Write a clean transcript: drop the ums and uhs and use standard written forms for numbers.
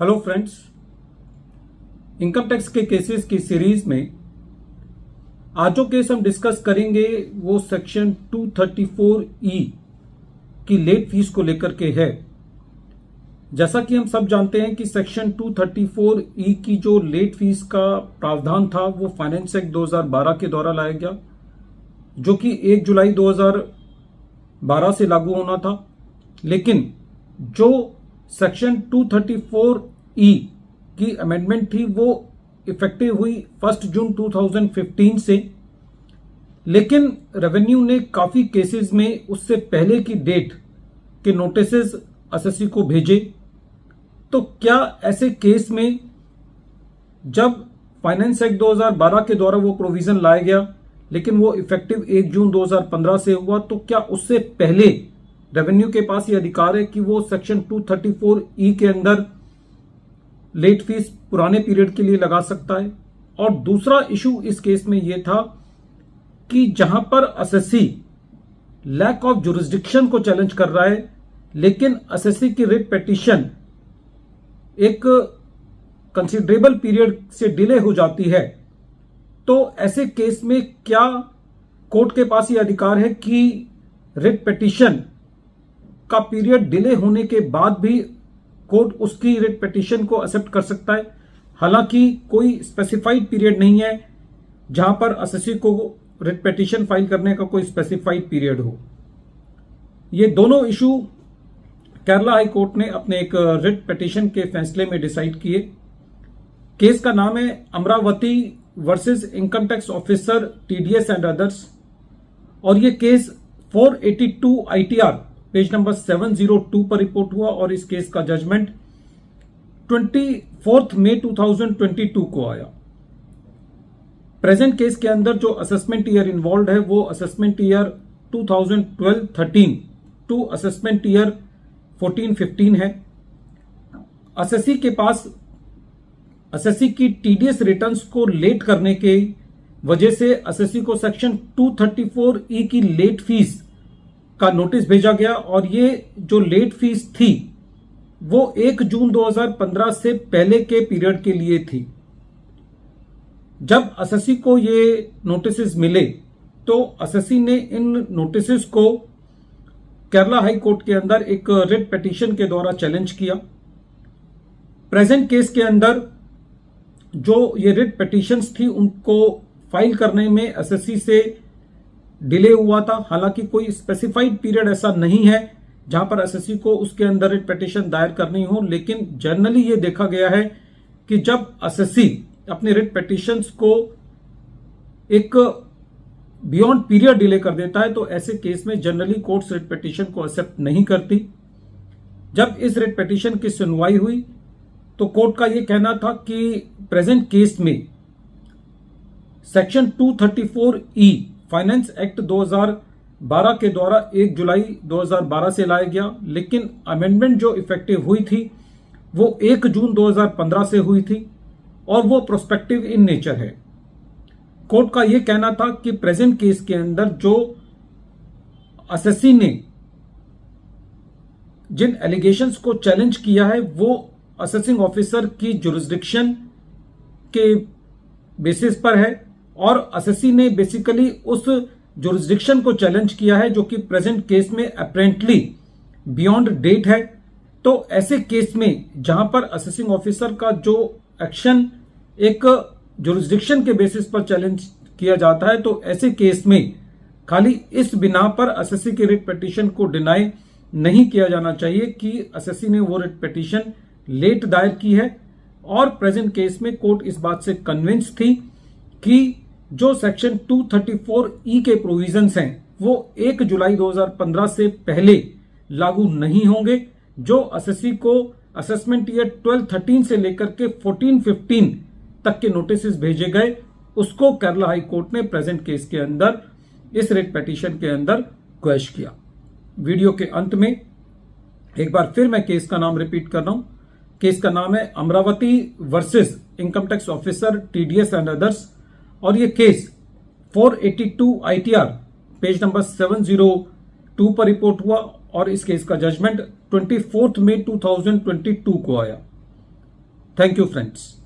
Hello friends, income tax के cases की series में आज जो केस हम डिस्कस करेंगे वो सेक्शन 234E की लेट फीस को लेकर के है। जैसा कि हम सब जानते हैं कि सेक्शन 234E की जो लेट फीस का प्रावधान था वो फाइनेंस एक्ट 2012 के द्वारा लाया गया, जो कि 1 जुलाई 2012 से लागू होना था। लेकिन जो सेक्शन 234E की अमेंडमेंट थी वो इफेक्टिव हुई 1 जून 2015 से। लेकिन रेवेन्यू ने काफी केसेस में उससे पहले की डेट के नोटिसेस एसएससी को भेजे। तो क्या ऐसे केस में जब फाइनेंस एक्ट 2012 के द्वारा वो प्रोविजन लाया गया लेकिन वो इफेक्टिव 1 जून 2015 से हुआ, तो क्या उससे पहले रेवेन्यू के पास ये अधिकार है कि वो सेक्शन 234E के अंदर लेट फीस पुराने पीरियड के लिए लगा सकता है? और दूसरा इशू इस केस में यह था कि जहां पर एसएससी लैक ऑफ जुरिस्डिक्शन को चैलेंज कर रहा है, लेकिन एसएससी की रिट पिटीशन एक कंसिडरेबल पीरियड से डिले हो जाती है, तो ऐसे केस में क्या कोर्ट के पास यह अधिकार है कि रिट पिटीशन का पीरियड डिले होने के बाद भी कोर्ट उसकी रिट पिटीशन को एक्सेप्ट कर सकता है? हालांकि कोई स्पेसिफाइड पीरियड नहीं है जहां पर एसएससी को रिट पिटीशन फाइल करने का कोई स्पेसिफाइड पीरियड हो। ये दोनों इशू केरला हाई कोर्ट ने अपने एक रिट पिटीशन के फैसले में डिसाइड किए। केस का नाम है Amravati versus income tax officer TDS and others, और ये केस 482 ITR पेज नंबर 702 पर रिपोर्ट हुआ और इस केस का जजमेंट 24 मई 2022 को आया। प्रेजेंट केस के अंदर जो असेसमेंट ईयर इन्वॉल्व है वो assessment year 2012-13 to assessment year 14-15 है। एसएससी के पास एसएससी की टीडीएस रिटर्न्स को लेट करने के वजह से एसएससी को सेक्शन 234E की लेट फीस का नोटिस भेजा गया, और ये जो लेट फीस थी वो 1 जून 2015 से पहले के पीरियड के लिए थी। जब एसएससी को ये नोटिसेस मिले तो एसएससी ने इन नोटिसेस को केरला हाई कोर्ट के अंदर एक रिट पिटीशन के द्वारा चैलेंज किया। प्रेजेंट केस के अंदर जो ये रिट पिटीशंस थी उनको फाइल करने में एसएससी से डिले हुआ था। हालांकि कोई स्पेसिफाइड पीरियड ऐसा नहीं है जहां पर एसएससी को उसके अंदर रिट पिटीशन दायर करनी हो, लेकिन जनरली ये देखा गया है कि जब एसएससी अपने रिट पिटीशंस को एक बियॉन्ड पीरियड डिले कर देता है तो ऐसे केस में जनरली कोर्ट्स रिट पिटीशन को एक्सेप्ट नहीं करती। जब इस रिट पिटीशन की सुनवाई हुई तो कोर्ट का यह कहना था कि प्रेजेंट केस में सेक्शन 234E फाइनेंस एक्ट 2012 के द्वारा 1 जुलाई 2012 से लाया गया, लेकिन अमेंडमेंट जो इफेक्टिव हुई थी वो 1 जून 2015 से हुई थी और वो प्रोस्पेक्टिव इन नेचर है। कोर्ट का यह कहना था कि प्रेजेंट केस के अंदर जो एसएससी ने जिन एलिगेशंस को चैलेंज किया है वो असेसिंग ऑफिसर की जुरिस्डिक्शन के बेसिस पर है, और एसएससी ने बेसिकली उस जुरिस्डिक्शन को चैलेंज किया है जो कि प्रेजेंट केस में अपेरेंटली बियॉन्ड डेट है। तो ऐसे केस में जहां पर असेसिंग ऑफिसर का जो एक्शन एक जुरिस्डिक्शन के बेसिस पर चैलेंज किया जाता है, तो ऐसे केस में खाली इस बिना पर एसएससी की रिट पिटीशन को डिनाई नहीं किया जाना चाहिए कि एसएससी ने वो रिट पिटीशन लेट दायर की है। और प्रेजेंट केस में कोर्ट इस बात से कन्विंस थी कि जो सेक्शन 234E के प्रोविजंस हैं वो 1 जुलाई 2015 से पहले लागू नहीं होंगे। जो एसएससी को असेसमेंट ईयर 12-13 से लेकर के 14-15 तक के नोटिस भेजे गए उसको केरला हाई कोर्ट ने प्रेजेंट केस के अंदर इस रिट पिटीशन के अंदर क्वेश किया। वीडियो के अंत में एक बार फिर मैं केस का नाम रिपीट कर रहा हूं। केस का नाम है Amravati versus income tax officer TDS and others, और ये केस 482 ITR पेज नंबर 702 पर रिपोर्ट हुआ और इस केस का जजमेंट 24 मई 2022 को आया। Thank you friends.